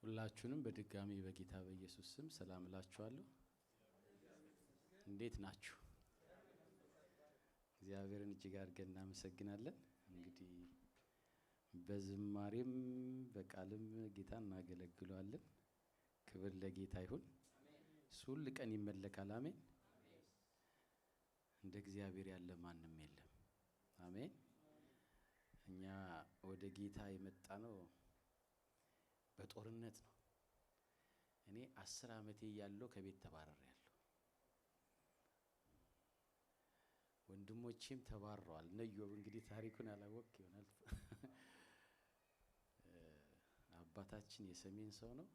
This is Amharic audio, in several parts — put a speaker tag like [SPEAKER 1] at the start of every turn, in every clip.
[SPEAKER 1] ሁላችሁንም በድጋሚ በጌታ በኢየሱስ ስም ሰላም እላችኋለሁ። እንዴት ናችሁ? እግዚአብሔርን እጅግ አድርገን እናመሰግናለን። እንግዲህ በዝማሬም በቃልም ጌታን እናገለግለዋለን። ክብር ለጌታ ይሁን። ሁል ቀን ይመለካል። አሜን። እንደ እግዚአብሔር ያለ ማንም የለም። አሜን። እኛ ወደ ጌታ የመጣ ነው በጦርነት ነው። እኔ 10 አመቴ ያለው ከቤት ተባረሬያለሁ። ወንድሞቼም ተባረዋል። ነዮብ እንግዲህ ታሪኩን አላወቅ ይሆናል። አባታችን የሰሜን ሰው ነው።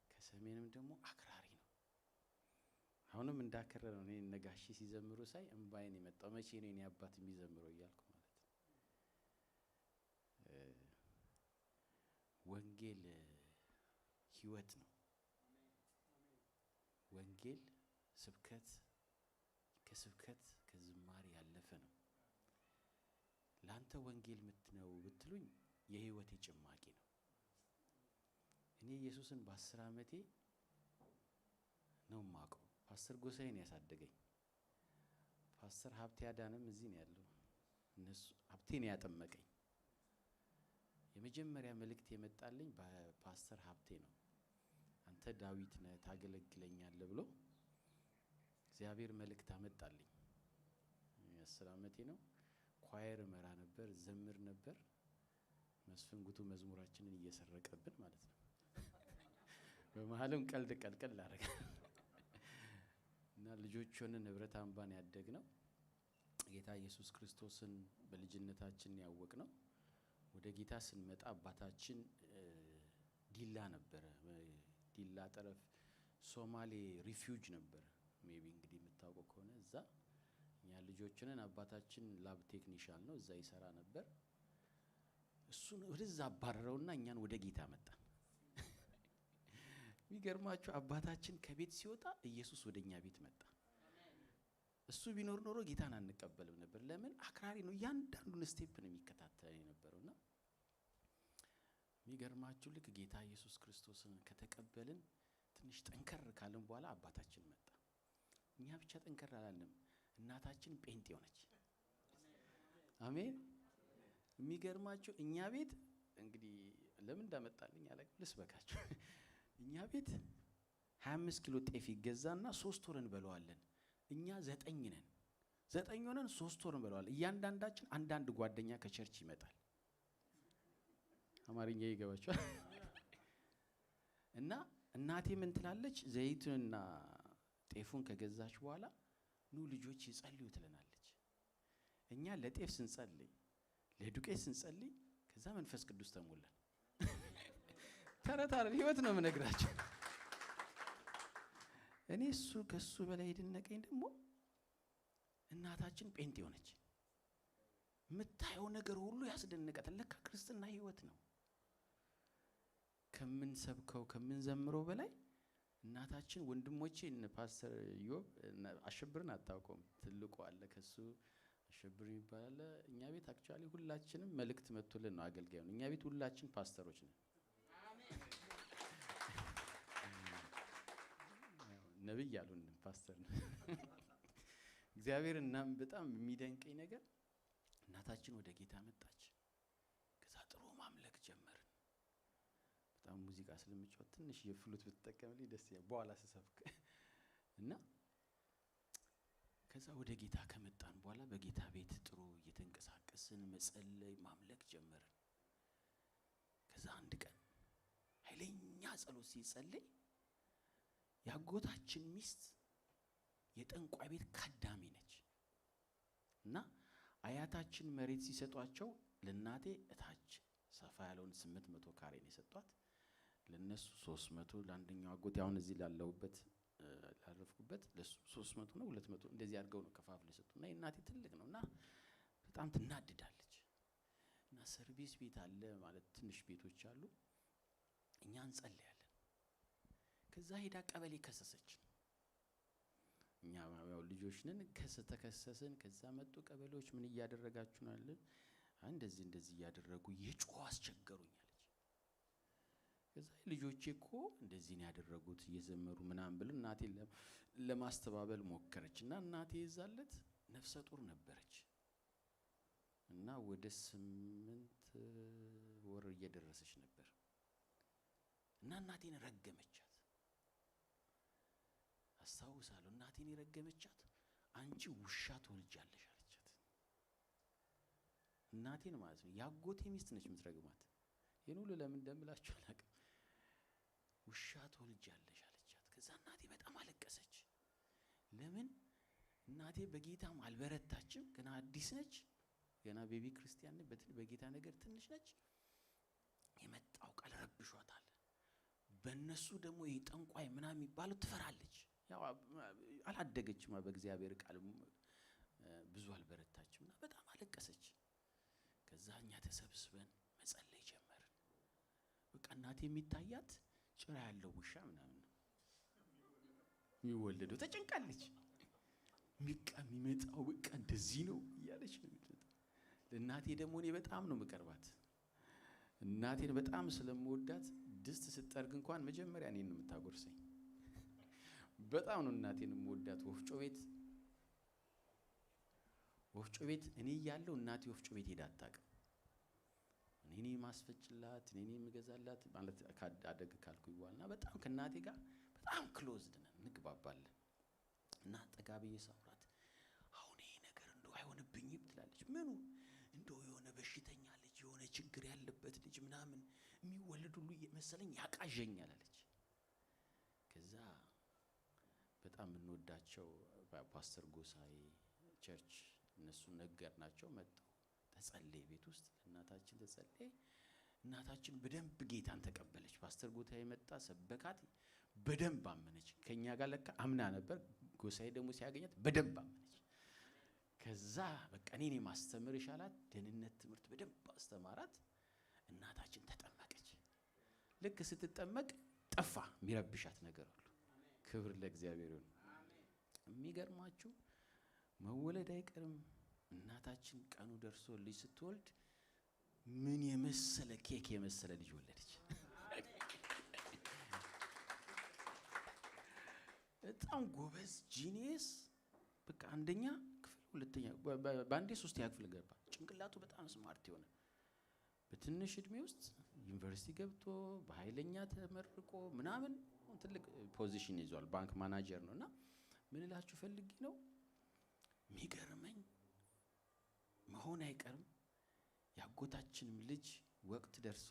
[SPEAKER 1] ከሰሜንም ደግሞ አክራሪ ነው። አሁንም እንዳከረረ ነው። እኔ ነጋሺ ሲዘምሩ ሳይ እንባይን የመጣው መቼ ነው እኔ አባት የሚዘምረው እያልኩ ማለት ነው። ወንጌል ህይወት ነው። ወንጌል ስብከት ከስብከት ከዝማሬ ያለፈ ነው። ላንተ ወንጌል ምትነው ብትሉኝ የህይወቴ ጭማቂ ነው። እኔ ኢየሱስን በ10 አመቴ ነው ማቀው። ፓስተር ጎሳዬን ያሳደገኝ ፓስተር ሀብቴ አዳንም እዚህ ነው ያለው። እነሱ ሀብቴን ያጠመቀኝ የመጀመሪያ መልእክት የመጣልኝ በፓስተር ሀብቴ ነው። አንተ ዳዊት ነህ ታገለግለኛለህ ብሎ እግዚአብሔር መልእክት አመጣልኝ። 10 አመቴ ነው። ኳየር መራ ነበር፣ ዘምር ነበር። መስፍን ጉቱ መዝሙራችንን እየሰረቀብን ማለት ነው። በመሃልም ቀልድ ቀልቀል አረገ እና ልጆች ሆነን ህብረት አምባን ያደግነው ጌታ ኢየሱስ ክርስቶስን በልጅነታችን ያወቅነው። ወደ ጌታ ስንመጣ አባታችን ዲላ ነበር። ዲላ ጠረፍ ሶማሌ ሪፊውጅ ነበር። ሜቢ እንግዲህ የምታውቀው ከሆነ እዛ እኛ ልጆችንን አባታችን ላብ ቴክኒሻን ነው፣ እዛ ይሰራ ነበር። እሱን ወደዛ አባረረውና እኛን ወደ ጌታ መጣ። የሚገርማችሁ አባታችን ከቤት ሲወጣ ኢየሱስ ወደኛ ቤት መጣ። እሱ ቢኖር ኖሮ ጌታን አንቀበልም ነበር። ለምን? አክራሪ ነው። ያንዳንዱን ስቴፕ ነው የሚከታተል የነበረውና የሚገርማችሁ ልክ ጌታ ኢየሱስ ክርስቶስን ከተቀበልን ትንሽ ጠንከር ካልን በኋላ አባታችን መጣ። እኛ ብቻ ጠንከር አላለም፣ እናታችን ጴንጤ ሆነች። አሜን። የሚገርማችሁ እኛ ቤት እንግዲህ ለምን እንዳመጣልኝ አላውቅም፣ ልስበካችሁ። እኛ ቤት 25 ኪሎ ጤፍ ይገዛና 3 ወር እንበለዋለን። እኛ 9 ነን። 9 ሆነን 3 ወር እንበለዋለን። እያንዳንዳችን አንዳንድ ጓደኛ ከቸርች ይመጣል። አማርኛ ይገባችኋል? እና እናቴ ምን ትላለች? ዘይቱንና ጤፉን ከገዛች በኋላ ኑ ልጆች ይጸልዩ ትለናለች። እኛ ለጤፍ ስንጸልይ ለዱቄት ስንጸልይ ከዛ መንፈስ ቅዱስ ተሞላን። ተረታረ ህይወት ነው የምነግራችሁ። እኔ እሱ ከሱ በላይ ድነቀኝ ደግሞ እናታችን ጴንጤ ሆነች። የምታየው ነገር ሁሉ ያስደንቃታል። ለካ ክርስትና ህይወት ነው። ከምንሰብከው ከምንዘምረው በላይ እናታችን ወንድሞቼ እነ ፓስተር ዮብ አሸብርን አታውቁም? ትልቁ አለ ከሱ አሸብር ይባላል። እኛ ቤት አክቹአሊ ሁላችንም መልእክት መጥቶልን ነው አገልጋዩ። እኛ ቤት ሁላችን ፓስተሮች ነን። አሜን። ነብይ ያሉን ፓስተር ነው። እግዚአብሔር እናም በጣም የሚደንቀኝ ነገር እናታችን ወደ ጌታ መጣች። ከዛ ጥሩ ማምለክ ጀመርን። በጣም ሙዚቃ ስለምጫወት ትንሽ የፍሉት ብትጠቀምልኝ ደስ ይላል በኋላ ስሰብክ እና ከዛ ወደ ጌታ ከመጣን በኋላ በጌታ ቤት ጥሩ እየተንቀሳቀስን መጸለይ ማምለክ ጀመርን። ከዛ አንድ ቀን ኃይለኛ ጸሎት ሲጸልይ ያጎታችን ሚስት የጠንቋይ ቤት ካዳሚ ነች እና አያታችን መሬት ሲሰጧቸው ለናቴ እታች ሰፋ ያለውን 800 ካሬ ነው የሰጧት። ለነሱ 300 ለአንደኛው አጎት ያውን እዚህ ላለውበት ላረፍኩበት ለሱ 300 ነው 200 እንደዚህ አድርገው ነው ከፋፍለ ሰጡና የናቴ ትልቅ ነውና በጣም ትናድዳለች። እና ሰርቪስ ቤት አለ ማለት ትንሽ ቤቶች አሉ። እኛ እንጸልያለን። ከዛ ሄዳ ቀበሌ ከሰሰች። እኛ ያው ልጆች ነን ተከሰስን። ከዛ መጡ ቀበሌዎች ምን እያደረጋችሁ ነው አለ። እንደዚህ እያደረጉ የጮህ አስቸገሩኝ አለች። ከዛ ልጆቼ እኮ እንደዚህ ነው ያደረጉት እየዘመሩ ምናምን ብለ እናቴ ለማስተባበል ሞከረችና እናቴ ይዛለት ነፍሰ ጡር ነበረች እና ወደ 8 ወር እየደረሰች ነበር እና እናቴን ረገመቻት። አስታውሳለሁ እናቴን ረገመቻት። አንቺ ውሻ ትወልጃለሽ አለቻት። እናቴን ማለት ነው ያጎቴ ሚስት ነች የምትረግማት። ይሄን ሁሉ ለምን እንደምላችሁ አላውቅም። ውሻ ትወልጃለሽ አለቻት። ከዛ እናቴ በጣም አለቀሰች። ለምን እናቴ በጌታም አልበረታችም፣ ገና አዲስ ነች፣ ገና ቤቢ ክርስቲያን ነች፣ በጌታ ነገር ትንሽ ነች። የመጣው ቃል ረብሿታል። በእነሱ ደግሞ የጠንቋይ ምናምን የሚባለው ትፈራለች። ያው አላደገችም በእግዚአብሔር ቃል ብዙ አልበረታችምና በጣም አለቀሰች። ከዛ እኛ ተሰብስበን መጸለይ ጀመርን። በቃ እናቴ የሚታያት ጭራ ያለው ውሻ ምናምን ነው የሚወለደው። ተጨንቃለች። የሚመጣው በቃ እንደዚህ ነው እያለች ነው። ለእናቴ ደግሞ እኔ በጣም ነው የምቀርባት። እናቴን በጣም ስለምወዳት ድስት ስትጠርግ እንኳን መጀመሪያ እኔን ነው የምታጎርሰኝ። በጣም ነው እናቴን የምወዳት። ወፍጮ ቤት እኔ እያለሁ እናቴ ወፍጮ ቤት ሄዳ አታውቅም። እኔ ማስፈጭላት እኔ የምገዛላት ማለት አደግ ካልኩኝ በኋላ በጣም ከእናቴ ጋር በጣም ክሎዝድ ነን፣ እንግባባለን። እና ጠጋብዬ ሳውራት አሁን ይሄ ነገር እንደው አይሆንብኝም ትላለች። ምኑ እንደው የሆነ በሽተኛ ልጅ የሆነ ችግር ያለበት ልጅ ምናምን የሚወለድ ሁሉ መሰለኝ ያቃዠኛል አለች። ከዛ በጣም እንወዳቸው ፓስተር ጎሳዬ ቸርች እነሱ ነገርናቸው። መጡ፣ ተጸለየ ቤት ውስጥ እናታችን ተጸለየ። እናታችን በደንብ ጌታን ተቀበለች። ፓስተር ጎሳዬ መጣ፣ ሰበካት፣ በደንብ አመነች። ከኛ ጋር ለካ አምና ነበር። ጎሳዬ ደግሞ ሲያገኛት በደንብ አመነች። ከዛ በቃ እኔ ማስተምር ይሻላት ደህንነት ትምህርት በደንብ አስተማራት። እናታችን ተጠመቀች። ልክ ስትጠመቅ ጠፋ የሚረብሻት ነገር ሁሉ። ክብር ለእግዚአብሔር ይሁን። የሚገርማችሁ መወለድ አይቀርም። እናታችን ቀኑ ደርሶ ልጅ ስትወልድ ምን የመሰለ ኬክ የመሰለ ልጅ ወለደች። በጣም ጎበዝ ጂኒየስ። በቃ አንደኛ ክፍል ሁለተኛ ባንዴ 3ኛ ክፍል ገባ። ጭንቅላቱ በጣም ስማርት የሆነ በትንሽ እድሜ ውስጥ ዩኒቨርሲቲ ገብቶ በኃይለኛ ተመርቆ ምናምን ትልቅ ፖዚሽን ይዟል። ባንክ ማናጀር ነውና ምን እላችሁ ፈልጌ ነው የሚገርመኝ መሆን አይቀርም ያጎታችንም ልጅ ወቅት ደርሶ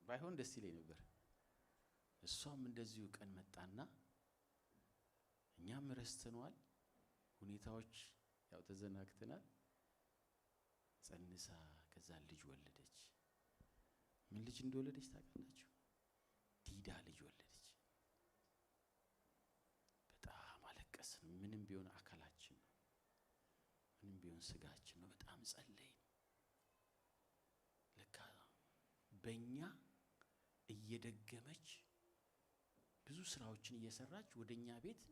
[SPEAKER 1] ባይሆን ደስ ይለኝ ነበር። እሷም እንደዚሁ ቀን መጣና እኛም ረስተናል፣ ሁኔታዎች ያው ተዘናግተናል። ጸንሳ ከዛ ልጅ ወለደች። ምን ልጅ እንደወለደች ታውቃላችሁ? ዲዳ ልጅ ወለደች። በጣም አለቀስን። ምንም ቢሆን አካላችን ነው፣ ምንም ቢሆን ስጋችን ነው። በጣም ጸለይን። ለካ በእኛ እየደገመች ብዙ ስራዎችን እየሰራች ወደኛ ቤት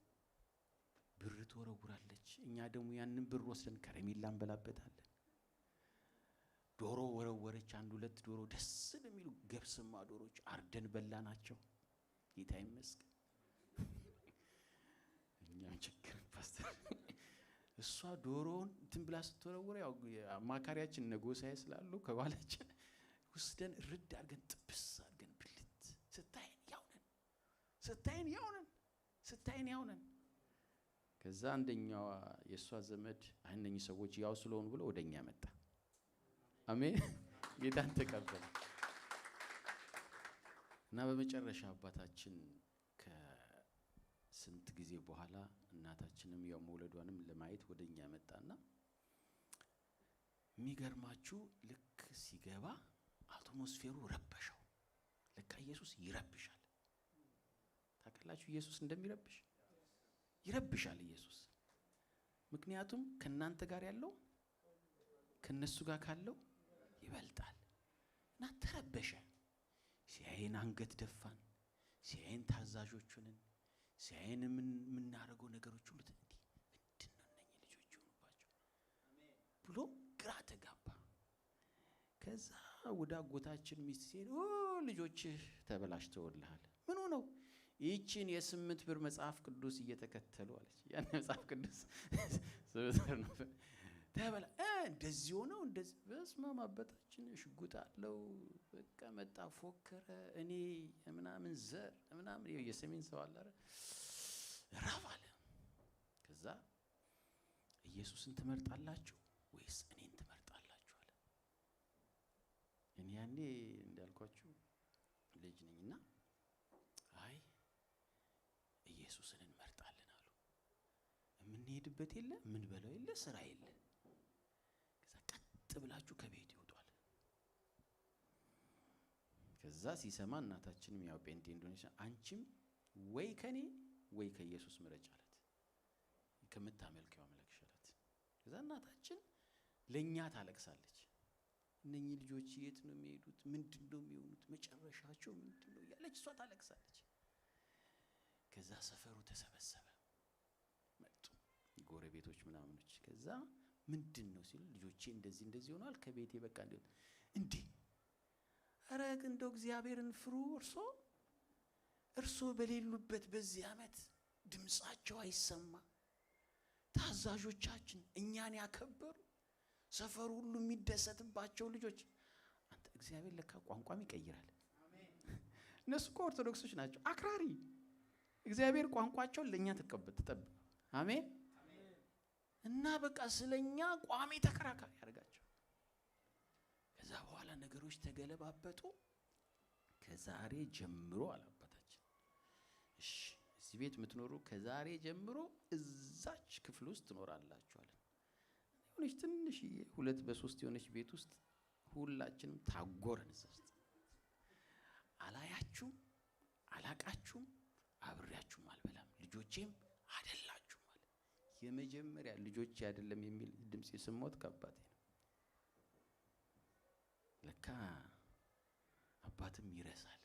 [SPEAKER 1] ብር ትወረውራለች። እኛ ደግሞ ያንን ብር ወስደን ከረሜላ እንበላበታለን። ዶሮ ወረወረች፣ 1-2 ዶሮ ደስ የሚሉ ገብስማ ዶሮች አርደን በላናቸው። ጌታ ይመስገን። እኛም ችግር ፓስተር እሷ ዶሮውን እንትን ብላ ስትወረወረ ያው አማካሪያችን ነጎሳዬ ስላሉ ከባላችን ወስደን ርድ አድርገን ጥብስ አድርገን ብልት ስታይን ያውነን። ከዛ አንደኛዋ የእሷ ዘመድ እነኚህ ሰዎች ያው ስለሆኑ ብሎ ወደኛ መጣ። አሜን። ጌታን ተቀበለ እና በመጨረሻ አባታችን ከስንት ጊዜ በኋላ እናታችንም ያው መውለዷንም ለማየት ወደኛ መጣና የሚገርማችሁ ልክ ሲገባ አትሞስፌሩ ረበሸው። ለካ ኢየሱስ ይረብሻል። ታውቃላችሁ ኢየሱስ እንደሚረብሽ ይረብሻል ኢየሱስ። ምክንያቱም ከናንተ ጋር ያለው ከነሱ ጋር ካለው ይበልጣል። እና ተረበሸ። ሲያየን አንገት ደፋን፣ ሲያየን ታዛዦች ሆነን፣ ሲያየን የምናደርገው ነገሮች ሁሉ ምንድነው እነኚህ ልጆች ሆኑባቸው ብሎ ግራ ተጋባ። ከዛ ወደ አጎታችን ሚስት ሲሄድ ልጆችህ ተበላሽተውልሃል። ምን ሆነው? ይህችን የ8 ብር መጽሐፍ ቅዱስ እየተከተሉ አለች። ያን መጽሐፍ ቅዱስ ተበላ እንደዚህ ሆነው እንደዚህ በስማም አባታችን ሽጉጥ አለው በቃ መጣ ፎከረ። እኔ ምናምን ዘር ምናምን የሰሜን ሰው አለ ራብ አለ። ከዛ ኢየሱስን ትመርጣላችሁ ወይስ እኔን ትመርጣላችሁ አለ። እኔ ያኔ እንዳልኳችሁ ልጅ ነኝና አይ ኢየሱስን እንመርጣለን አሉ። የምንሄድበት የለ ምን በለው የለ ስራ የለ። ከዛ ቀጥ ብላችሁ ከቤት ይወጣል። ከዛ ሲሰማ እናታችንም ያው ጴንጤ እንደሆነች አንቺም ወይ ከኔ ወይ ከኢየሱስ ምረጭ አላት። ከምታመልከው አምላክሽ አላት። ከዛ እናታችን ለኛ ታለቅሳለች። እነኚህ ልጆች የት ነው የሚሄዱት? ምንድነው የሚሆኑት? መጨረሻቸው ምንድነው እያለች እሷ ታለቅሳለች። ከዛ ሰፈሩ ተሰበሰበ። መጡ ጎረቤቶች ምናምኖች። ከዛ ምንድነው ሲሉ ልጆቼ እንደዚህ እንደዚህ ሆኗል ከቤቴ በቃ እንዴ ኧረ እንደው እግዚአብሔርን ፍሩ። እርሶ በሌሉበት በዚህ ዓመት ድምጻቸው አይሰማ። ታዛዦቻችን እኛን ያከበሩ ሰፈሩ ሁሉ የሚደሰትባቸው ልጆች። አንተ እግዚአብሔር ለካ ቋንቋም ይቀይራል። እነሱ እኮ ኦርቶዶክሶች ናቸው አክራሪ። እግዚአብሔር ቋንቋቸውን ለኛ ተቀበል አሜን። እና በቃ ስለኛ ቋሚ ተከራካሪ ያደርጋቸው። ከዛ በኋላ ነገሮች ተገለባበጡ። ከዛሬ ጀምሮ አላባታችን እሺ እዚህ ቤት የምትኖሩ ከዛሬ ጀምሮ እዛች ክፍል ውስጥ ትኖራላችሁ አለ። የሆነች ትንሽ 2 በ3 የሆነች ቤት ውስጥ ሁላችንም ታጎረን። እዛ ውስጥ አላያችሁም አላቃችሁም አብሬያችሁም አልበላም ልጆቼም አይደላችሁም አለ። የመጀመሪያ ልጆቼ አይደለም የሚል ድምጽ የሰማሁት ከአባቴ ነው። ለካ አባትም ይረሳል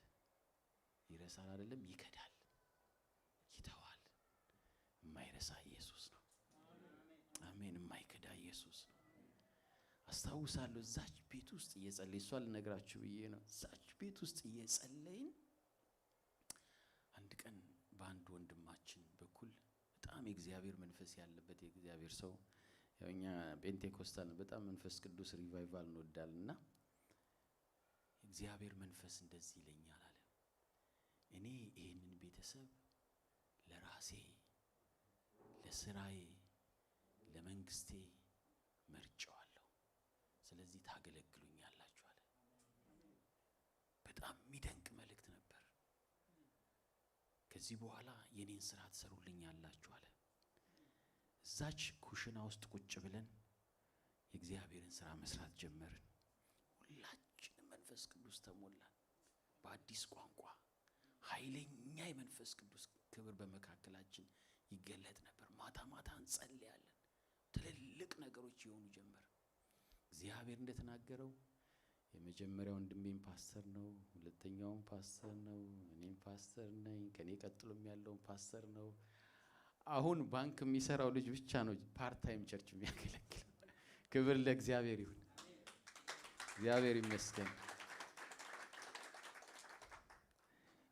[SPEAKER 1] አይደለም ይከዳል ይተዋል። የማይረሳ ኢየሱስ ነው። አሜን። የማይከዳ ኢየሱስ ነው። አስታውሳለሁ እዛች ቤት ውስጥ እየጸለይን እሷ ልነግራችሁ ብዬ ነው። እዛች ቤት ውስጥ እየጸለይን አንድ ቀን በአንድ ወንድማችን በኩል በጣም የእግዚአብሔር መንፈስ ያለበት የእግዚአብሔር ሰው ያው እኛ ፔንቴኮስታል በጣም መንፈስ ቅዱስ ሪቫይቫል እንወዳለንና እግዚአብሔር መንፈስ እንደዚህ ይለኛል አለ። እኔ ይሄንን ቤተሰብ ለራሴ ለስራዬ ለመንግስቴ መርጫዋለሁ። ስለዚህ ታገለግሉኛላችሁ አለ። በጣም የሚደንቅ መልእክት ነበር። ከዚህ በኋላ የኔን ስራ ትሰሩልኛላችሁ አለ። እዛች ኩሽና ውስጥ ቁጭ ብለን የእግዚአብሔርን ስራ መስራት ጀመርን። ሁላችንም መንፈስ ቅዱስ ተሞላን። በአዲስ ቋንቋ ኃይለኛ የመንፈስ ቅዱስ ክብር በመካከላችን ይገለጥ ነበር። ማታ ማታ እንጸልያለን። ትልልቅ ነገሮች ይሆኑ ጀመር። እግዚአብሔር እንደተናገረው የመጀመሪያው ወንድሜም ፓስተር ነው፣ ሁለተኛውም ፓስተር ነው፣ እኔም ፓስተር ነኝ፣ ከኔ ቀጥሎም ያለውም ፓስተር ነው። አሁን ባንክ የሚሰራው ልጅ ብቻ ነው ፓርት ታይም ቸርች የሚያገለግል። ክብር ለእግዚአብሔር ይሁን። እግዚአብሔር ይመስገን።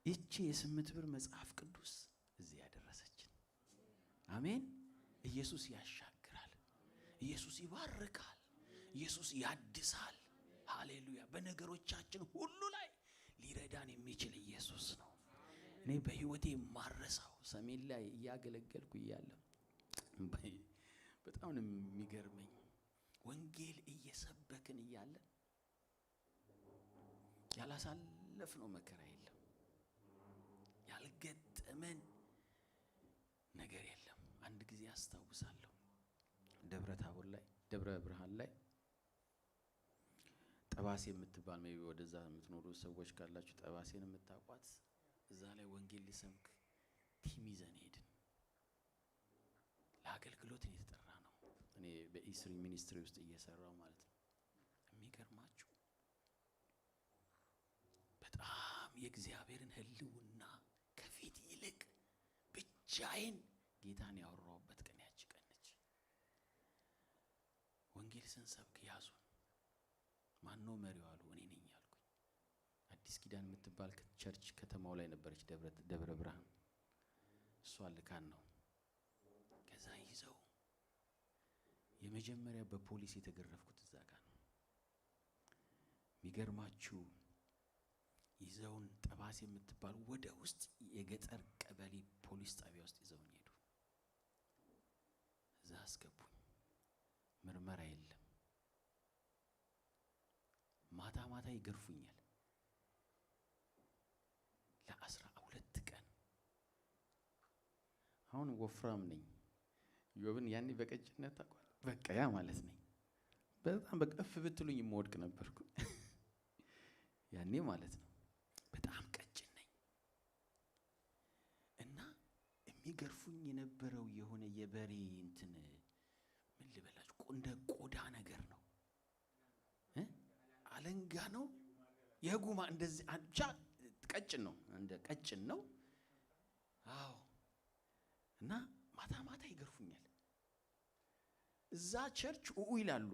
[SPEAKER 1] ይቺ የ8 ብር መጽሐፍ ቅዱስ እዚህ ያደረሰችን። አሜን። ኢየሱስ ያሻግራል። ኢየሱስ ይባርካል። ኢየሱስ ያድሳል። ሃሌሉያ። በነገሮቻችን ሁሉ ላይ ሊረዳን የሚችል ኢየሱስ ነው። እኔ በህይወቴ ማረሳው ሰሜን ላይ እያገለገልኩ እያለ በጣም ነው የሚገርመኝ። ወንጌል እየሰበክን እያለ ያላሳለፍነው መከራ የለም፣ ያልገጠመን ነገር የለም። አንድ ጊዜ አስታውሳለሁ ደብረ ታቦር ላይ ደብረ ብርሃን ላይ ጠባሴ የምትባል ሜቢ ወደዛ የምትኖሩ ሰዎች ካላችሁ ጠባሴን የምታውቋት እዛ ላይ ወንጌል ሊሰብክ ቲም ይዘን ሄድን። ለአገልግሎት የተጠራ ነው። እኔ በኢስሪ ሚኒስትሪ ውስጥ እየሰራው ማለት ነው። የሚገርማችሁ በጣም የእግዚአብሔርን ህልውና ከፊት ይልቅ ብቻዬን ጌታን ያወራውበት ቀን ያቺ ቀን ነች። ወንጌል ስንሰብክ ያዙን። ማነው መሪው አሉ። እኔ ነኝ አዲስ ኪዳን የምትባል ቸርች ከተማው ላይ ነበረች፣ ደብረ ብርሃን። እሷ ልካን ነው። ከዛ ይዘው የመጀመሪያ በፖሊስ የተገረፍኩት እዛ ጋር ነው። የሚገርማችሁ ይዘውን ጠባሴ የምትባል ወደ ውስጥ የገጠር ቀበሌ ፖሊስ ጣቢያ ውስጥ ይዘውን ሄዱ። እዛ አስገቡኝ። ምርመራ የለም። ማታ ማታ ይገርፉኛል ለ12 ቀን። አሁን ወፍራም ነኝ። ዮብን ያኔ በቀጭነት ታውቃለህ፣ በቃ ያ ማለት ነኝ። በጣም በቀፍ ብትሉኝ የምወድቅ ነበርኩ ያኔ ማለት ነው። በጣም ቀጭን ነኝ እና የሚገርፉኝ የነበረው የሆነ የበሬ እንትን ምን ልበላችሁ፣ እንደ ቆዳ ነገር ነው፣ አለንጋ ነው፣ የጉማ እንደዚህ ብቻ ቀጭን ነው፣ እንደ ቀጭን ነው። አዎ። እና ማታ ማታ ይገርፉኛል። እዛ ቸርች ይላሉ።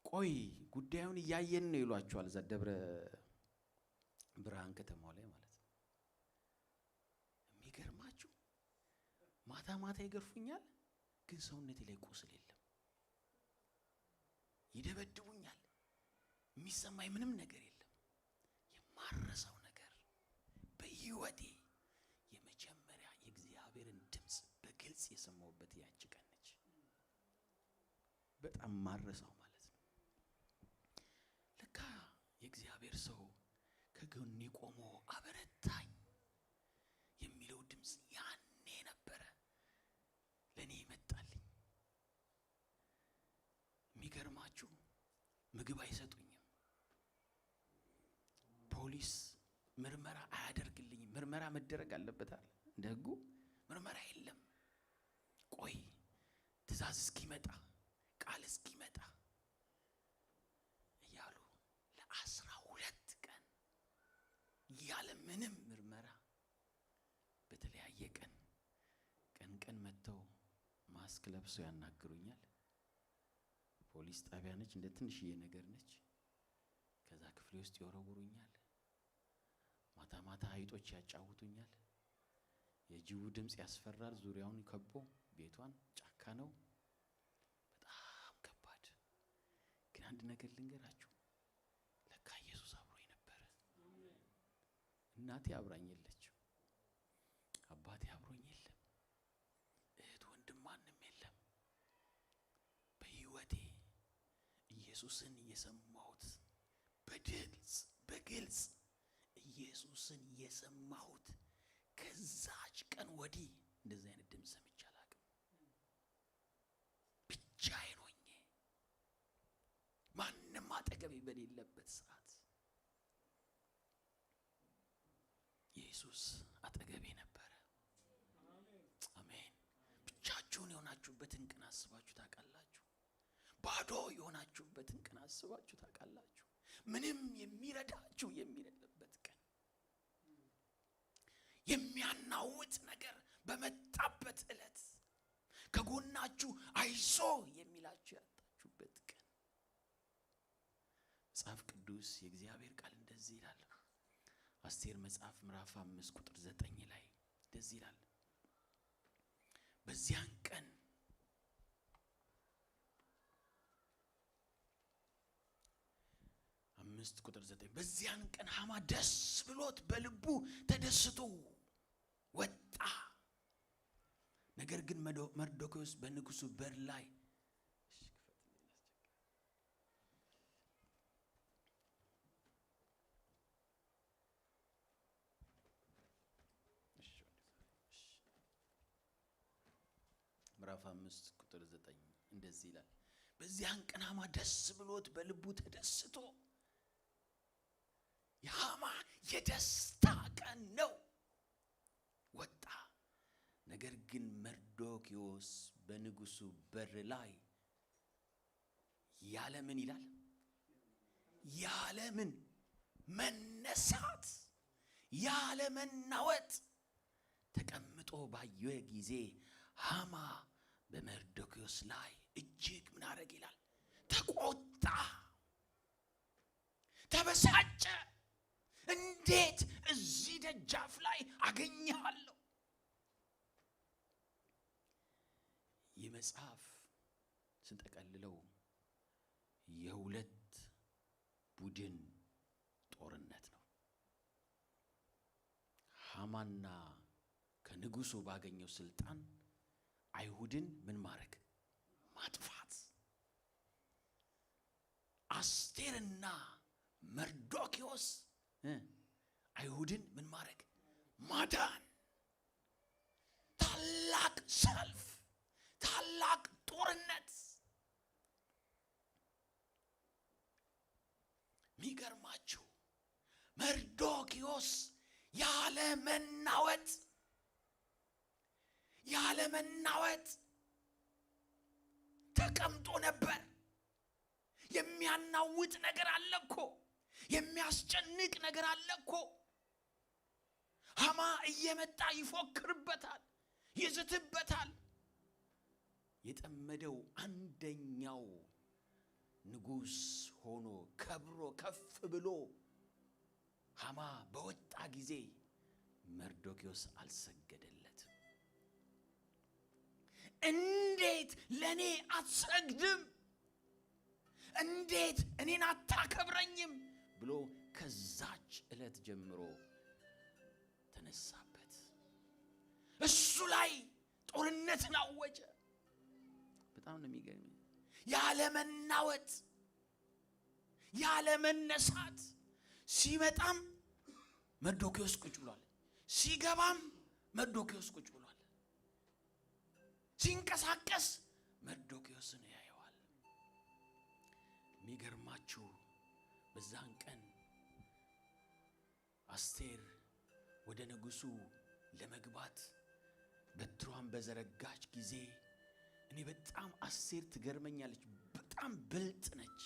[SPEAKER 1] ቆይ ጉዳዩን እያየን ነው ይሏቸዋል። እዛ ደብረ ብርሃን ከተማው ላይ ማለት ነው። የሚገርማችሁ ማታ ማታ ይገርፉኛል፣ ግን ሰውነቴ ላይ ቁስል የለም። ይደበድቡኛል፣ የሚሰማኝ ምንም ነገር የለም። የማረሳው ነገር በህይወቴ የመጀመሪያ የእግዚአብሔርን ድምፅ በግልጽ የሰማሁበት ያቺ ቀን ነች። በጣም ማረሳው ማለት ነው። ለካ የእግዚአብሔር ሰው ከጎኔ ቆሞ አበረታኝ የሚለው ድምፅ ያኔ ነበረ ለኔ ይመጣልኝ። የሚገርማችሁ ምግብ አይሰጡኝም። ፖሊስ ምርመራ አያደርግልኝም። ምርመራ መደረግ አለበታል እንደ ህጉ። ምርመራ የለም። ቆይ ትእዛዝ እስኪመጣ ቃል እስኪመጣ እያሉ ለ12 ቀን ያለ ምንም ምርመራ በተለያየ ቀን መጥተው ማስክ ለብሰው ያናግሩኛል። ፖሊስ ጣቢያ ነች፣ እንደ ትንሽዬ ነገር ነች። ከዛ ክፍሌ ውስጥ ይወረውሩኛል። ማታ ማታ አይጦች ያጫውቱኛል። የጅቡ ድምጽ ያስፈራል። ዙሪያውን ከቦ ቤቷን ጫካ ነው። በጣም ከባድ። ግን አንድ ነገር ልንገራችሁ፣ ለካ ኢየሱስ አብሮኝ ነበር። እናቴ አብራኝ የለችም፣ አባቴ አብሮኝ የለም፣ እህት ወንድም ማንም የለም። በህይወቴ ኢየሱስን የሰማሁት በግልጽ ኢየሱስን የሰማሁት ከዛች ቀን ወዲህ እንደዚህ አይነት ድምፅ ሰምቼ አላውቅም። ብቻዬን ሆኜ ማንም አጠገቤ በሌለበት ሰዓት ኢየሱስ አጠገቤ ነበረ። አሜን። ብቻችሁን የሆናችሁበትን ቀን አስባችሁ ታውቃላችሁ? ባዶ የሆናችሁበትን ቀን አስባችሁ ታውቃላችሁ? ምንም የሚረዳችሁ የሌለበት ቀን፣ የሚያናውጥ ነገር በመጣበት ዕለት፣ ከጎናችሁ አይዞ የሚላችሁ ያጣችሁበት ቀን። መጽሐፍ ቅዱስ የእግዚአብሔር ቃል እንደዚህ ይላል። አስቴር መጽሐፍ ምዕራፍ 5 ቁጥር 9 ላይ እንደዚህ ይላል። በዚያን ቀን ቁጥር 9 በዚያን ቀን ሃማ ደስ ብሎት በልቡ ተደስቶ ወጣ። ነገር ግን መርዶክዮስ በንጉሱ በር ላይ ምዕራፍ 5 ቁጥር 9 እንደዚህ ይላል። በዚያን ቀን ሃማ ደስ ብሎት በልቡ ተደስቶ፣ የሃማ የደስታ ቀን ነው፣ ወጣ። ነገር ግን መርዶክዮስ በንጉሱ በር ላይ ያለምን ይላል፣ ያለምን መነሳት ያለመናወጥ ተቀምጦ ባየ ጊዜ ሃማ በመርዶክዮስ ላይ እጅግ ምን አረግ ይላል? ተቆጣ፣ ተበሳጨ። እንዴት እዚህ ደጃፍ ላይ አገኘሃለሁ? የመጽሐፍ ስንጠቀልለው የሁለት ቡድን ጦርነት ነው። ሃማና ከንጉሱ ባገኘው ስልጣን አይሁድን ምን ማድረግ? ማጥፋት። አስቴርና መርዶክዮስ አይሁድን ምን ማድረግ? ማዳን። ታላቅ ሰልፍ፣ ታላቅ ጦርነት። ሚገርማችሁ መርዶክዮስ ያለ መናወጥ ተቀምጦ ነበር። የሚያናውጥ ነገር አለ እኮ፣ የሚያስጨንቅ ነገር አለ እኮ። ሃማ እየመጣ ይፎክርበታል፣ ይዝትበታል። የጠመደው አንደኛው ንጉስ ሆኖ ከብሮ ከፍ ብሎ ሃማ በወጣ ጊዜ መርዶክዮስ አልሰገደለትም። እንዴት ለኔ አትሰግድም? እንዴት እኔን አታከብረኝም? ብሎ ከዛች ዕለት ጀምሮ ተነሳበት። እሱ ላይ ጦርነትን አወጀ። በጣም ነው የሚገርመኝ። ያለ መናወጥ፣ ያለ መነሳት። ሲመጣም መርዶክዮስ ቁጭ ብሏል፣ ሲገባም መርዶክዮስ ቁጭ ብሏል። ሲንቀሳቀስ መርዶክዮስን ያየዋል። የሚገርማችሁ በዛን ቀን አስቴር ወደ ንጉሱ ለመግባት በትሯን በዘረጋች ጊዜ እኔ በጣም አስቴር ትገርመኛለች። በጣም ብልጥ ነች።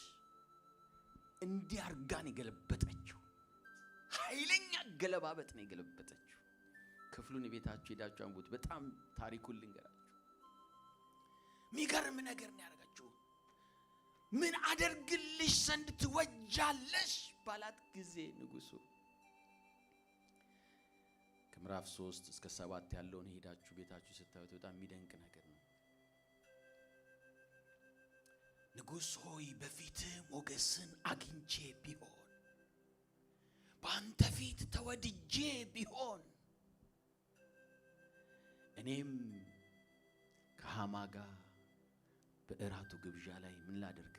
[SPEAKER 1] እንዲህ አርጋን የገለበጠችው ኃይለኛ ገለባበጥ ነው የገለበጠችው። ክፍሉን ቤታችሁ ሄዳችሁ አንብቡት። በጣም ታሪኩን ልንገራችሁ። የሚገርም ነገር ነው ያደረገችው። ምን አደርግልሽ ዘንድ ትወጃለሽ ባላት ጊዜ ንጉሱ ከምዕራፍ 3 እስከ 7 ያለውን ሄዳችሁ ቤታችሁ ስታዩት በጣም የሚደንቅ ነገር ነው። ንጉሥ ሆይ በፊትህ ሞገስን አግኝቼ ቢሆን፣ በአንተ ፊት ተወድጄ ቢሆን፣ እኔም ከሃማ ጋር በእራቱ ግብዣ ላይ ምን ላደርግ?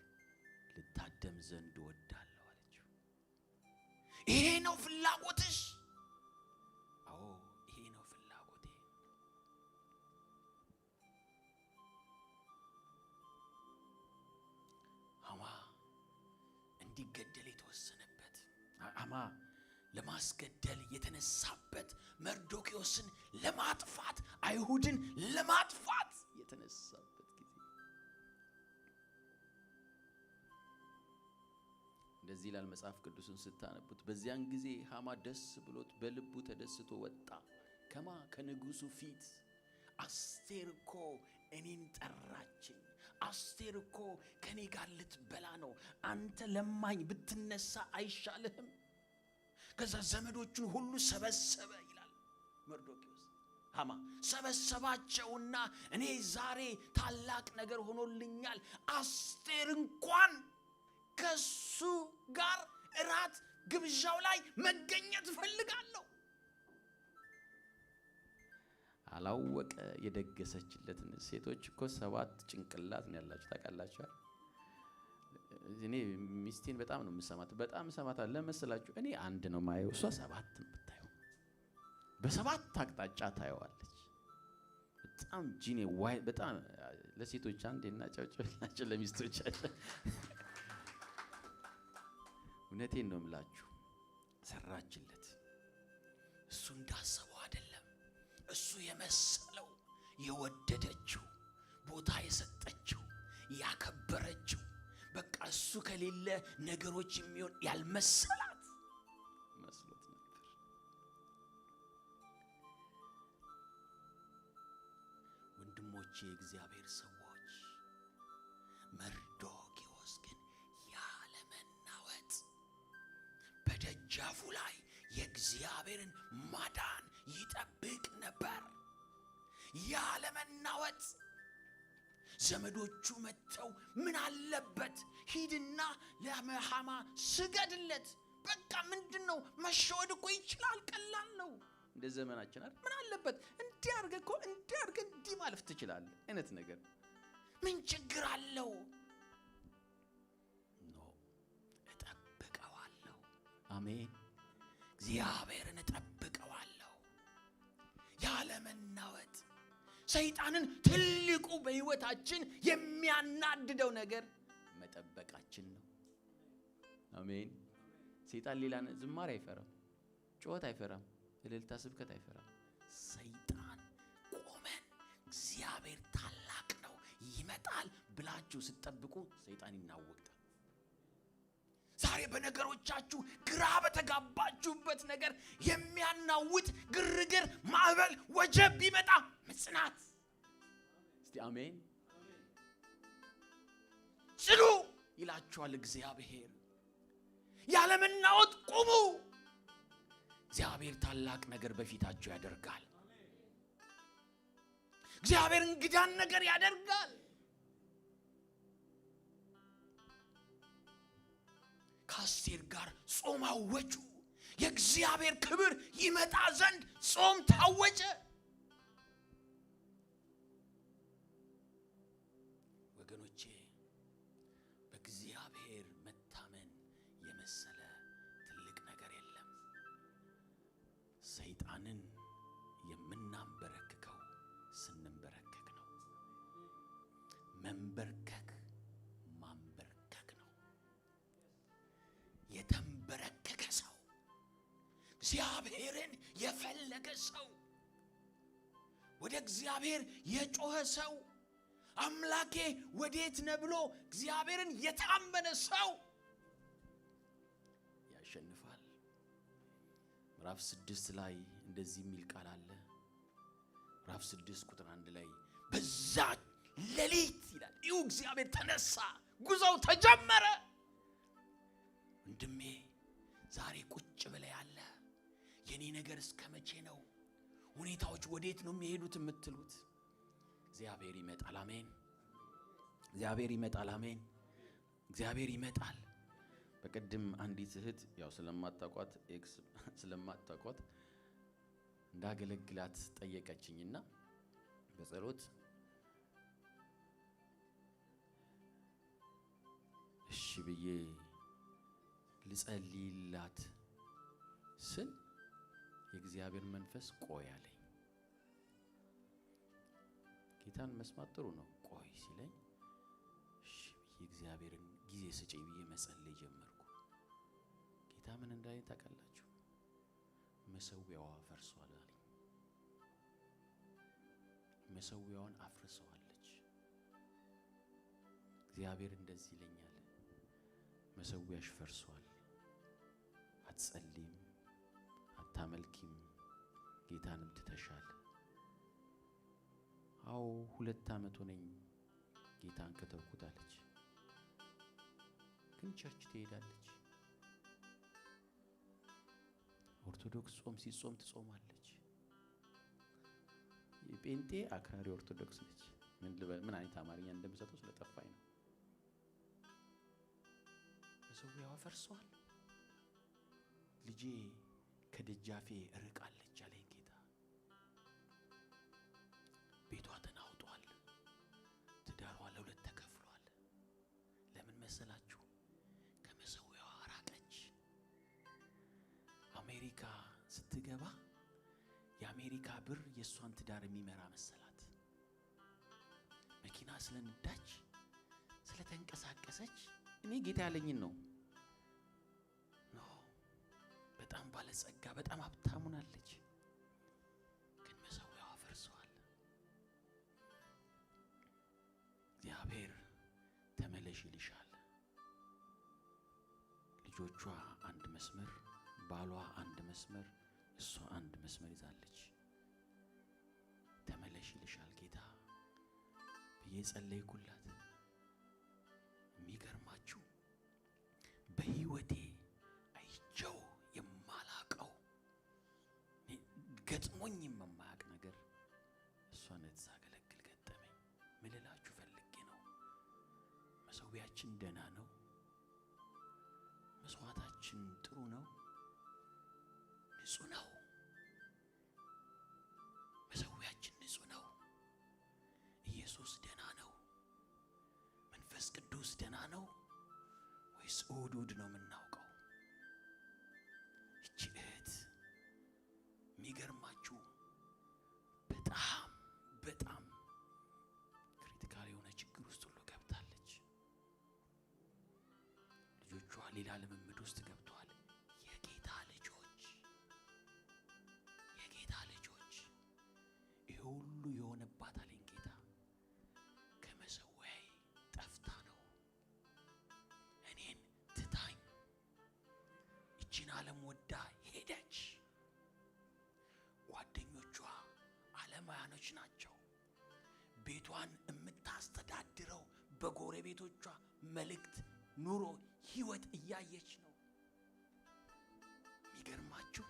[SPEAKER 1] ልታደም ዘንድ እወዳለሁ አለችው። ይሄ ነው ፍላጎትሽ? አዎ ይሄ ነው ፍላጎቴ። ሃማ እንዲገደል የተወሰነበት፣ ሃማ ለማስገደል የተነሳበት፣ መርዶክዮስን ለማጥፋት፣ አይሁድን ለማጥፋት የተነሳበት ጊዜ እንደዚህ ይላል መጽሐፍ ቅዱስን ስታነቡት። በዚያን ጊዜ ሃማ ደስ ብሎት በልቡ ተደስቶ ወጣ። ከማ? ከንጉሱ ፊት። አስቴር እኮ እኔን ጠራችኝ። አስቴር እኮ ከኔ ጋር ልትበላ ነው። አንተ ለማኝ ብትነሳ አይሻልህም? ከዛ ዘመዶቹን ሁሉ ሰበሰበ ይላል መርዶክዮስ። ሃማ ሰበሰባቸውና እኔ ዛሬ ታላቅ ነገር ሆኖልኛል፣ አስቴር እንኳን ከሱ ጋር እራት ግብዣው ላይ መገኘት ፈልጋለሁ። አላወቀ የደገሰችለትን። ሴቶች እኮ 7 ጭንቅላት ነው ያላችሁ ታውቃላችሁ። እኔ ሚስቴን በጣም ነው የምሰማት፣ በጣም ሰማታለሁ። ለምሳላችሁ እኔ አንድ ነው ማየው፣ እሷ 7 የምታየው በ7 አቅጣጫ ታየዋለች። በጣም ጂኔ ዋይ። በጣም ለሴቶች አንዴና ጨብጨብላችሁ ለሚስቶቻችሁ። እውነቴን ነው የምላችሁ። ሰራችለት። እሱ እንዳሰበው አይደለም። እሱ የመሰለው የወደደችው ቦታ የሰጠችው ያከበረችው፣ በቃ እሱ ከሌለ ነገሮች የሚሆን ያልመሰላት መስሎት ነበር። ወንድሞቼ፣ የእግዚአብሔር ሰዎች፣ መርዶክዮስ ግን ያለ መናወጥ በደጃፉ ላይ
[SPEAKER 2] የእግዚአብሔርን ማዳን ይጠብቅ ነበር ያለ መናወጥ። ዘመዶቹ መተው ምን አለበት ሂድና ለሐማ ስገድለት፣ በቃ ምንድነው መሸወድ እኮ ይችላል፣ ቀላል ነው።
[SPEAKER 1] እንደ ዘመናችን አይደል? ምን አለበት እንዲያርገ እኮ እንዲያርገ እንዲ ማለፍ ትችላለህ አይነት ነገር፣
[SPEAKER 2] ምን ችግር አለው? ኖ እጠብቀዋለሁ።
[SPEAKER 1] አሜን።
[SPEAKER 2] እግዚአብሔርን እጠብቀዋለሁ ያለ መናወጥ። ሰይጣንን ትልቁ በህይወታችን የሚያናድደው ነገር
[SPEAKER 1] መጠበቃችን ነው። አሜን። ሰይጣን ሌላ ዝማሬ አይፈራም፣ ጩኸት አይፈራም፣ እልልታ ስብከት አይፈራም።
[SPEAKER 2] ሰይጣን ቆመን እግዚአብሔር ታላቅ ነው ይመጣል ብላችሁ ስትጠብቁ ሰይጣን ይናወጣል። ዛሬ በነገሮቻችሁ ግራ በተጋባችሁበት ነገር የሚያናውጥ ግርግር፣ ማዕበል፣ ወጀብ ቢመጣ መጽናት።
[SPEAKER 1] እስቲ አሜን።
[SPEAKER 2] ጽኑ ይላችኋል እግዚአብሔር። ያለ መናወጥ ቁሙ። እግዚአብሔር ታላቅ ነገር በፊታችሁ ያደርጋል። እግዚአብሔር እንግዳን ነገር ያደርጋል። ከአስቴር ጋር ጾም አወጁ። የእግዚአብሔር ክብር ይመጣ ዘንድ ጾም ታወጀ። ወገኖቼ በእግዚአብሔር መታመን የመሰለ ትልቅ ነገር የለም። ሰይጣንን የምናንበረክከው ስንንበረከክ ነው። መንበርከክ ማንበርከክ ነው። የተንበረከከ ሰው፣ እግዚአብሔርን የፈለገ ሰው፣ ወደ እግዚአብሔር የጮኸ ሰው፣ አምላኬ ወዴት ነህ ብሎ እግዚአብሔርን የታመነ ሰው ያሸንፋል። ምዕራፍ 6 ላይ እንደዚህ የሚል ቃል አለ። ምዕራፍ 6 ቁጥር 1 ላይ በዛ ሌሊት ይላል። ይሁ እግዚአብሔር ተነሳ፣ ጉዞው ተጀመረ። ወንድሜ ዛሬ ቁጭ ብለህ ያለ የኔ ነገር እስከ መቼ ነው? ሁኔታዎች ወዴት ነው የሚሄዱት የምትሉት? እግዚአብሔር ይመጣል። አሜን። እግዚአብሔር ይመጣል። አሜን። እግዚአብሔር ይመጣል። በቀደም አንዲት እህት ያው ስለማታቋት እንዳገለግላት ጠየቀችኝና በጸሎት እሺ ብዬ ልጸልይላት ስል የእግዚአብሔር መንፈስ ቆይ አለኝ። ጌታን መስማት ጥሩ ነው። ቆይ ሲለኝ እሺ ብዬ እግዚአብሔርን ጊዜ ስጪኝ ብዬ መጸለይ ጀመርኩ። ጌታ ምን እንዳለኝ ታውቃላችሁ? መሰዊያዋ ፈርሷል አለኝ። መሰዊያውን አፍርሰዋለች። እግዚአብሔር እንደዚህ ይለኛል፣ መሰዊያሽ ፈርሷል፣ አትጸልይም፣ አታመልኪም፣ ጌታንም ትተሻል። አዎ 2 ዓመት ሆነኝ ጌታን ከተውኩት አለች። ግን ቸርች ትሄዳለች። ኦርቶዶክስ ጾም ሲጾም ትጾማለች። የጴንጤ አክራሪ ኦርቶዶክስ ነች። ምን አይነት አማርኛ እንደምሰጠው ስለጠፋኝ ነው። መሰዊያዋ ፈርሷል፣ ልጄ ከደጃፌ ርቃለች አለኝ ጌታ። ቤቷ ተናውጧል፣ ትዳሯ ለ2 ተከፍሏል። ለምን መሰላችሁ? ከመሰዊያዋ ራቀች። አሜሪካ ስትገባ የአሜሪካ ብር የሷን ትዳር የሚመራ መሰላት። መኪና ስለነዳች ስለተንቀሳቀሰች እኔ ጌታ ያለኝን ነው። በጣም ባለጸጋ በጣም ሀብታም ሆናለች። ግን መሰዊያዋ ፈርሷል። እግዚአብሔር ተመለሽ ይልሻል። ልጆቿ አንድ መስመር፣ ባሏ አንድ መስመር፣ እሷ አንድ መስመር ይዛለች። ተመለሽ ይልሻል ጌታ ብዬ ጸለይኩላት። የሚገርማችሁ በህይወቴ አይቼው የማላቀው ገጥሞኝ የማያውቅ ነገር እሷን ሳገለግል ገጠመኝ። ምን ልላችሁ ፈልጌ ነው፣ መሰዊያችን ደህና ነው፣ መስዋዕታችን ጥሩ ነው፣ ንጹህ ነው። መሰዊያችን ንጹህ ነው። ኢየሱስ ደህና ነው። መንፈስ ቅዱስ ደህና ነው ወይስ እሑድ ነው የምናውቀው? እቺ እህት የሚገርማችሁ በጣም ክሪቲካል የሆነ ችግር ውስጥ ሁሉ ገብታለች። ልጆቿ ሌላ ልምምድ ውስጥ ገብተዋል። የጌታ ልጆች ይሄ ሁሉ የሆነባት አለኝ ጌታ ከመሰዊያዬ ጠፍታ ነው፣ እኔን ትታኝ ይቺን ዓለም ወዳ ሄደች። ጓደኞቿ ዓለማውያኖች ናቸው። ቤቷን የምታስተዳድረው በጎረቤቶቿ መልእክት፣ ኑሮ፣ ህይወት እያየች ነው። የሚገርማችሁ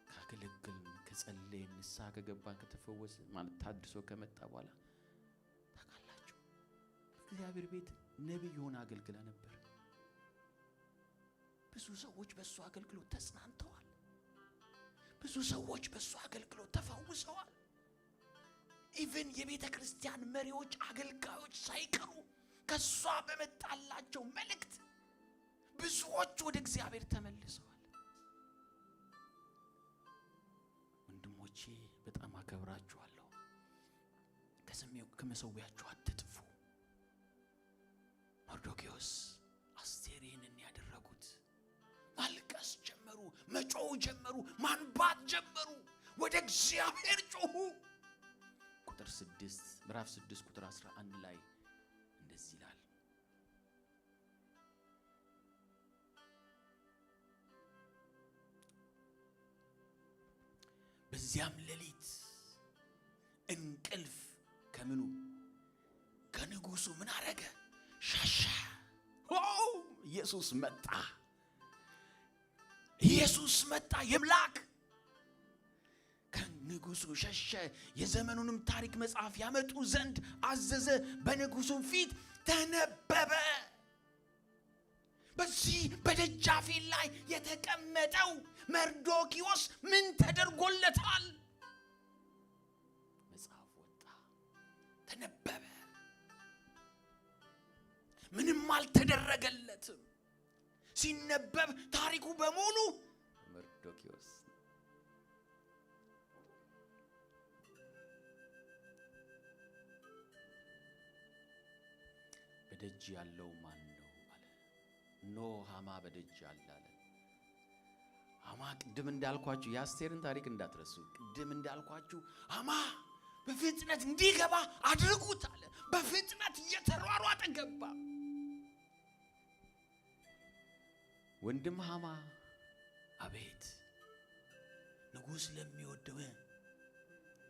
[SPEAKER 2] ካገለገልን፣ ከጸለይን፣ ንስሐ ከገባን፣ ከተፈወሰ ማለት ታድሶ ከመጣ በኋላ ታውቃላችሁ በእግዚአብሔር ቤት ነቢይ ሆና አገልግላ ነበር። ብዙ ሰዎች በእሱ አገልግሎት ተጽናንተዋል። ብዙ ሰዎች በእሱ አገልግሎት ተፈውሰዋል። ኢቭን የቤተ ክርስቲያን መሪዎች፣ አገልጋዮች ሳይቀሩ ከሷ በመጣላቸው መልእክት ብዙዎች ወደ እግዚአብሔር ተመልሰዋል። ወንድሞቼ በጣም አከብራችኋለሁ። ከመሰዊያችሁ አትጥፉ። መርዶክዮስ አስቴርን ያደረጉት ማልቀስ ጀመሩ፣ መጮህ ጀመሩ፣ ማንባት ጀመሩ፣ ወደ እግዚአብሔር ጮሁ። ቁጥር 6 ምዕራፍ 6 ቁጥር 11 ላይ እንደዚህ ይላል፣ በዚያም ሌሊት እንቅልፍ ከምኑ ከንጉሱ ምን አረገ? ሸሸ። ኢየሱስ መጣ። የምላክ ከንጉሱ ሸሸ። የዘመኑንም ታሪክ መጽሐፍ ያመጡ ዘንድ አዘዘ። በንጉሱም ፊት ተነበበ። በዚህ በደጃፌ ላይ የተቀመጠው መርዶክዮስ ምን ተደርጎለታል? መጽሐፍ ወጣ፣ ተነበበ። ምንም አልተደረገለትም። ሲነበብ ታሪኩ በሙሉ መርዶክዮስ በደጅ ያለው ማን ነው አለ። ኖ ሃማ በደጅ አለ። ሃማ ቅድም እንዳልኳችሁ የአስቴርን ታሪክ እንዳትረሱ። ቅድም እንዳልኳችሁ ሃማ በፍጥነት እንዲገባ አድርጉት አለ። በፍጥነት እየተሯሯጠ ገባ። ወንድም ሃማ አቤት ንጉሥ ለሚወደው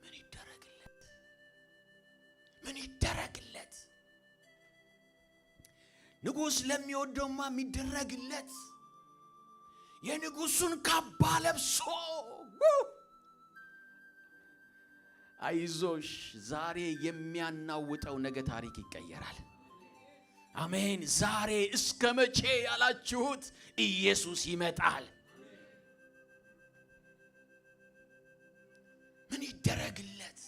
[SPEAKER 2] ምን ይደረግለት? ምን ይደረግለት? ንጉሥ ለሚወደውማ የሚደረግለት የንጉሱን ካባ ለብሶ አይዞሽ ዛሬ የሚያናውጠው ነገ ታሪክ ይቀየራል። አሜን። ዛሬ እስከ መቼ ያላችሁት ኢየሱስ ይመጣል። ምን ይደረግለት?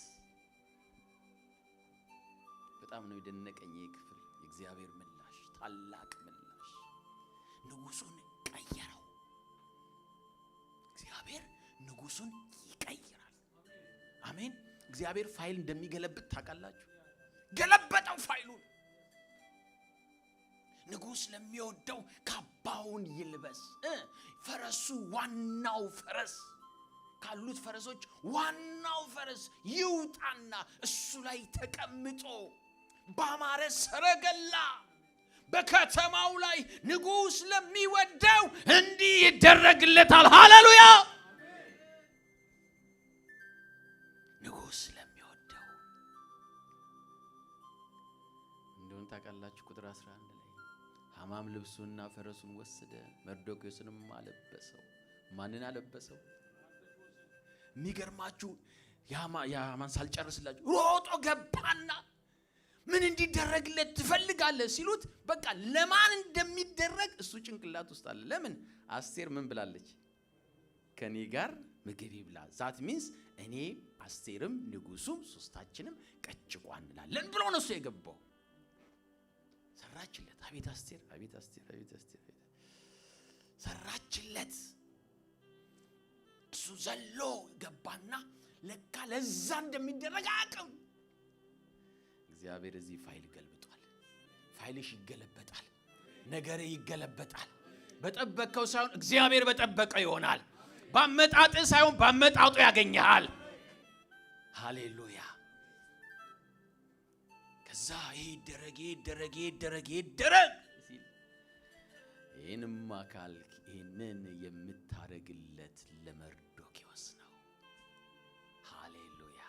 [SPEAKER 2] በጣም ነው የደነቀኝ ክፍል። የእግዚአብሔር ምላሽ፣ ታላቅ ምላሽ። ንጉሱን ቀየረው። እግዚአብሔር ንጉሱን ይቀይራል። አሜን። እግዚአብሔር ፋይል እንደሚገለብጥ ታውቃላችሁ። ገለበጠው ፋይሉን። ንጉሥ ለሚወደው ካባውን ይልበስ። ፈረሱ፣ ዋናው ፈረስ ካሉት ፈረሶች ዋናው ፈረስ ይውጣና እሱ ላይ ተቀምጦ ባማረ ሰረገላ በከተማው ላይ ንጉሥ ለሚወደው እንዲህ ይደረግለታል። ሃሌሉያ! ንጉሥ ለሚወደው እንደሆነ ታውቃላችሁ። ቁጥር 11 ላይ ሃማም ልብሱና ፈረሱን ወሰደ፣ መርዶክዮስንም አለበሰው። ማንን አለበሰው? የሚገርማችሁ ያማን ሳልጨርስላችሁ ሮጦ ገባና ምን እንዲደረግለት ትፈልጋለህ ሲሉት በቃ ለማን እንደሚደረግ እሱ ጭንቅላት ውስጥ አለ። ለምን አስቴር ምን ብላለች? ከኔ ጋር ምግብ ይብላ። ዛት ሚንስ እኔ አስቴርም ንጉሱም ሶስታችንም ቀጭቋ እንላለን ብሎ ነው እሱ የገባው። ሰራችለት። አቤት አስቴር፣ አቤት አስቴር፣ አቤት አስቴር ሰራችለት። እሱ ዘሎ ገባና ለካ ለዛ እንደሚደረግ አቅም እግዚአብሔር እዚህ ፋይል ገልብጧል። ፋይልሽ ይገለበጣል። ነገር ይገለበጣል። በጠበቀው ሳይሆን እግዚአብሔር በጠበቀው ይሆናል። ባመጣጥ ሳይሆን ባመጣጡ ያገኛል። ሃሌሉያ። ከዛ ይደረግ ይሄንም አካል ይሄንን የምታረግለት ለመርዶክዮስ ነው። ሃሌሉያ።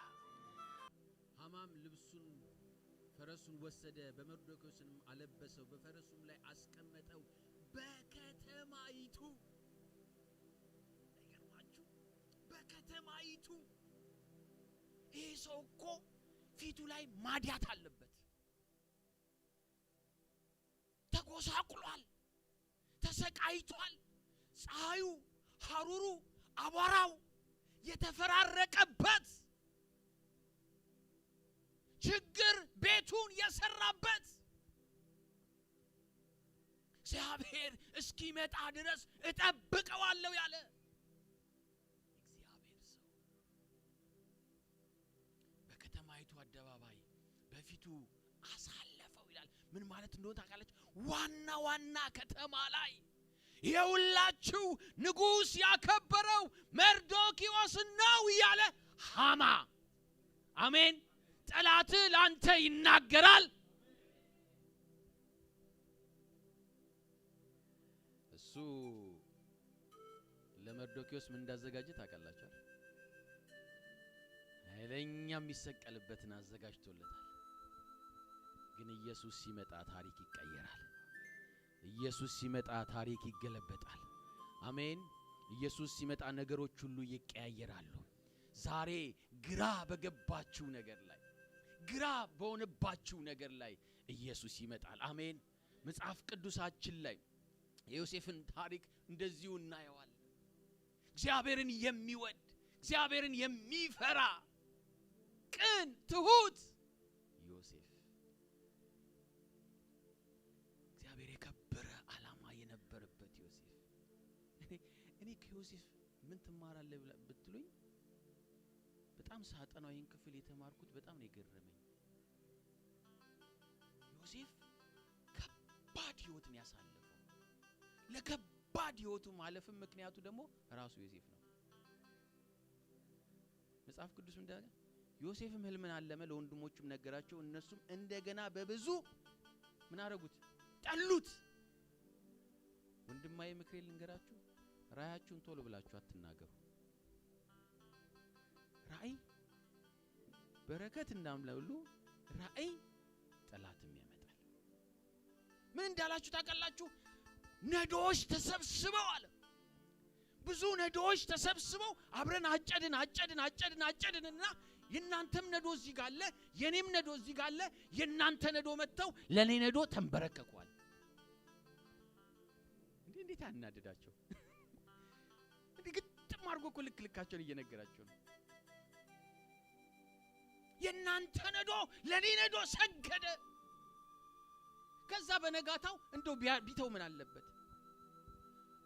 [SPEAKER 1] ሐማም ልብሱን ፈረሱን ወሰደ፣ በመርዶክዮስም አለበሰው፣ በፈረሱም ላይ አስቀመጠው። በከተማይቱ አይገርማችሁ? በከተማይቱ ይሄ ሰው እኮ ፊቱ ላይ ማዲያት አለበት። ተጎሳቁሏል፣ ተሰቃይቷል። ፀሐዩ፣ ሐሩሩ፣ አቧራው የተፈራረቀበት ችግር ቤቱን የሰራበት እግዚአብሔር እስኪመጣ ድረስ እጠብቀዋለሁ ያለ እግዚአብሔር ሰው በከተማይቱ አደባባይ በፊቱ አሳለፈው ይላል። ምን ማለት እንደሆነ ታውቃለች? ዋና ከተማ ላይ የሁላችሁ ንጉስ ያከበረው መርዶክዮስ ነው ያለ ሐማ። አሜን። ጠላት ላንተ ይናገራል። እሱ ለመርዶክዮስ ምን እንዳዘጋጀ ታውቃላችሁ? ኃይለኛ የሚሰቀልበትን አዘጋጅቶለታል። ግን ኢየሱስ ሲመጣ ታሪክ ይቀየራል። ኢየሱስ ሲመጣ ታሪክ ይገለበጣል። አሜን። ኢየሱስ ሲመጣ ነገሮች ሁሉ ይቀያየራሉ። ዛሬ ግራ በገባችሁ ነገር ላይ ግራ በሆነባችሁ ነገር ላይ ኢየሱስ ይመጣል። አሜን። መጽሐፍ ቅዱሳችን ላይ የዮሴፍን ታሪክ እንደዚሁ እናየዋለን። እግዚአብሔርን የሚወድ እግዚአብሔርን የሚፈራ ቅን ትሁት ዮሴፍ እግዚአብሔር የከበረ ዓላማ የነበረበት ዮሴፍ። እኔ ከዮሴፍ ምን ትማራለህ ብትሉኝ በጣም ሳጠናው ይህን ክፍል የተማርኩት በጣም ነው የገረመኝ። ዮሴፍ ከባድ ህይወትን ያሳለፈው፣ ለከባድ ህይወቱ ማለፍም ምክንያቱ ደግሞ ራሱ ዮሴፍ ነው። መጽሐፍ ቅዱስ እንዳለ ዮሴፍም ህልምን አለመ፣ ለወንድሞቹም ነገራቸው። እነሱም እንደገና በብዙ ምን አረጉት? ጠሉት። ወንድማዬ ምክሬ ልንገራችሁ፣ ራእያችሁን ቶሎ ብላችሁ አትናገሩ። ራእይ በረከት እንዳምለሉ ራእይ ጠላትም ያመጣል። ምን እንዳላችሁ ታውቃላችሁ? ነዶዎች ተሰብስበው አለ። ብዙ ነዶዎች ተሰብስበው አብረን አጨድንና የናንተም ነዶ እዚህ ጋር አለ፣ የኔም ነዶ እዚህ ጋር አለ። የናንተ ነዶ መተው ለኔ ነዶ ተንበረከኳል። እንዴት ያናደዳቸው! ግጥም አድርጎ እኮ ልካቸውን እየነገራቸው ነው። የናንተ ነዶ ለኔ ነዶ ሰገደ። ከዛ በነጋታው እንደው ቢተው ምን አለበት?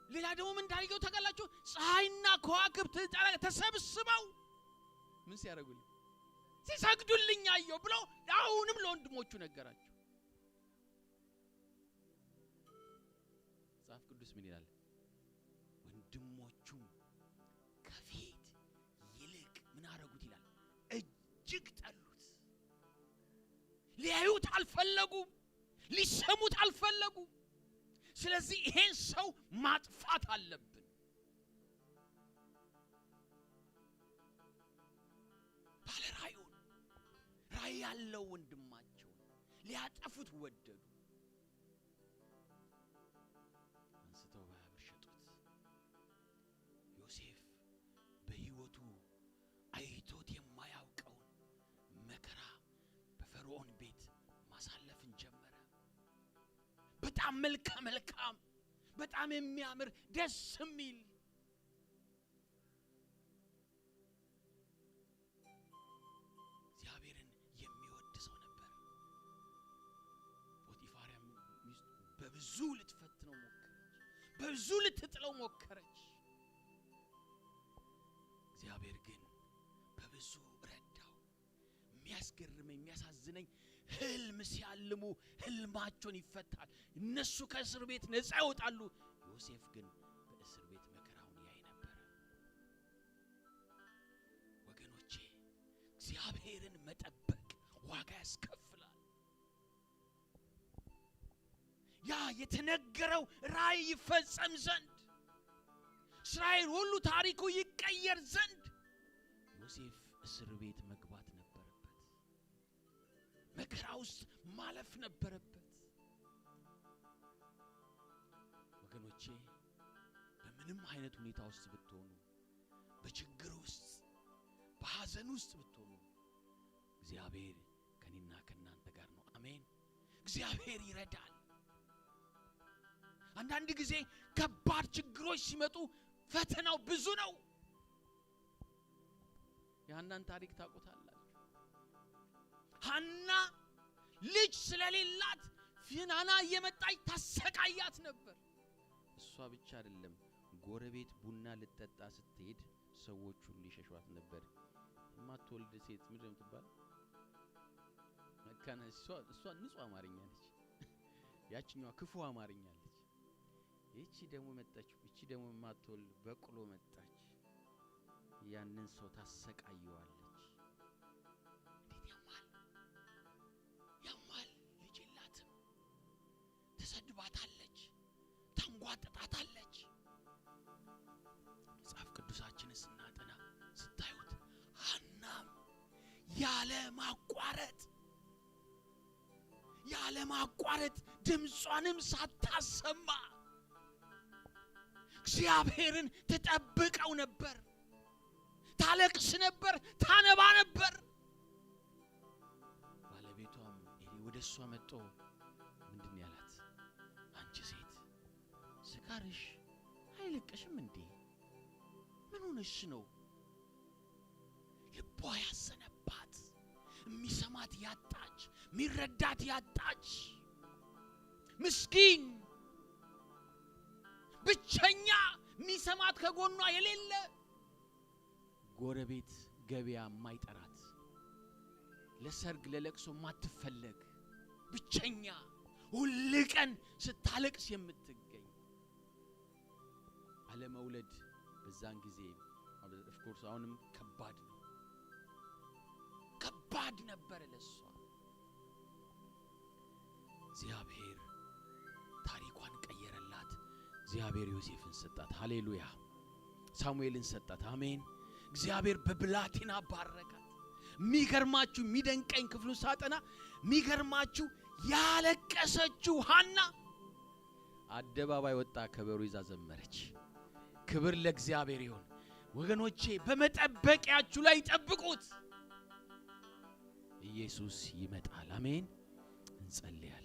[SPEAKER 1] ሌላ ደግሞ ምን ታሪከው ታውቃላችሁ? ፀሐይና ከዋክብት ተሰብስበው ምን ሲያደርጉልኝ? ሲሰግዱልኝ አየሁ ብሎ አሁንም ለወንድሞቹ ነገራቸው። መጽሐፍ ቅዱስ ምን ይላል? ወንድሞቹም ከፊት ይልቅ ምን አረጉት ይላል? እጅግ ጠሉት። ሊያዩት አልፈለጉም፣ ሊሰሙት አልፈለጉም። ስለዚህ ይሄን ሰው ማጥፋት አለብን። ባለ ራእይ ያለው ወንድማቸው ሊያጠፉት ወደዱ። አንስተው በአብር ሸጡት። ዮሴፍ በህይወቱ
[SPEAKER 2] በመከራ በፈርዖን ቤት ማሳለፍን ጀመረ። በጣም መልካም በጣም የሚያምር ደስ የሚል እግዚአብሔርን የሚወድ ሰው ነበር። ፖቲፋራ ሚስቱ በብዙ ልትፈትነው ሞከረች፣ በብዙ ልትጥለው ሞከረች። እግዚአብሔር ግን በብዙ ረዳው። የሚያስገርመኝ የሚያሳዝነኝ ህልም ሲያልሙ ህልማቸውን ይፈታል። እነሱ ከእስር ቤት ነፃ ይወጣሉ። ዮሴፍ ግን በእስር ቤት መከራውን ያይ ነበር። ወገኖቼ እግዚአብሔርን መጠበቅ ዋጋ ያስከፍላል። ያ የተነገረው ራእይ ይፈጸም ዘንድ እስራኤል ሁሉ ታሪኩ ይቀየር ዘንድ ዮሴፍ እስር ቤት መግባት ነበረበት። መከራ ውስጥ ማለፍ ነበረበት። ወገኖቼ በምንም አይነት ሁኔታ ውስጥ ብትሆኑ፣ በችግር ውስጥ በሐዘን ውስጥ ብትሆኑ እግዚአብሔር ከኔና ከናንተ ጋር ነው። አሜን። እግዚአብሔር ይረዳል። አንዳንድ ጊዜ ከባድ ችግሮች ሲመጡ ፈተናው ብዙ ነው። የሐናን ታሪክ ታውቁታላችሁ። ሐና ልጅ ስለሌላት ፊናና እየመጣች ታሰቃያት ነበር። እሷ ብቻ አይደለም፣ ጎረቤት ቡና ልትጠጣ ስትሄድ ሰዎች ሁሉ ይሸሿት ነበር። ማትወልድ ሴት ምንድን ነው የምትባለው? መካነ እሷ ንጹህ አማርኛ ነች። ያችኛዋ ክፉ አማርኛ ነች። እቺ ደግሞ መጣች። እቺ ደግሞ ማትወልድ በቅሎ መጣች። ያንን ሰው ታሰቃየዋለች። እንዴት ያማል። ልጅ የላትም። ተሰድባታለች፣ ታንጓጥጣታለች። መጽሐፍ ቅዱሳችንን ስናጠና ስታዩት ሐናም ያለ ማቋረጥ ድምጿንም ሳታሰማ እግዚአብሔርን ትጠብቀው ነበር። ታለቅስ ነበር፣ ታነባ ነበር። ባለቤቷም ወደሷ መጥቶ ምንድን ያላት? አንቺ ሴት ስካርሽ አይለቅሽም እንዴ? ምን ሆነሽ ነው? ልቧ ያዘነባት፣ የሚሰማት ያጣች፣ የሚረዳት ያጣች ምስኪን ብቸኛ የሚሰማት ከጎኗ የሌለ ጎረቤት ገበያ የማይጠራት ለሰርግ ለለቅሶ ማትፈለግ ብቸኛ ሁሉ ቀን ስታለቅስ የምትገኝ አለመውለድ በዛን ጊዜ ኦፍ ኮርስ አሁንም ከባድ ነበር ለሷ። እግዚአብሔር ታሪኳን ቀየረላት። እግዚአብሔር ዮሴፍን ሰጣት። ሃሌሉያ። ሳሙኤልን ሰጣት። አሜን። እግዚአብሔር በብላቴና ባረካት። የሚገርማችሁ የሚደንቀኝ ክፍሉ ሳጠና የሚገርማችሁ ያለቀሰችው ሐና አደባባይ ወጣ ከበሮ ይዛ ዘመረች። ክብር ለእግዚአብሔር ይሁን። ወገኖቼ በመጠበቂያችሁ ላይ ጠብቁት። ኢየሱስ ይመጣል። አሜን። እንጸልያለን።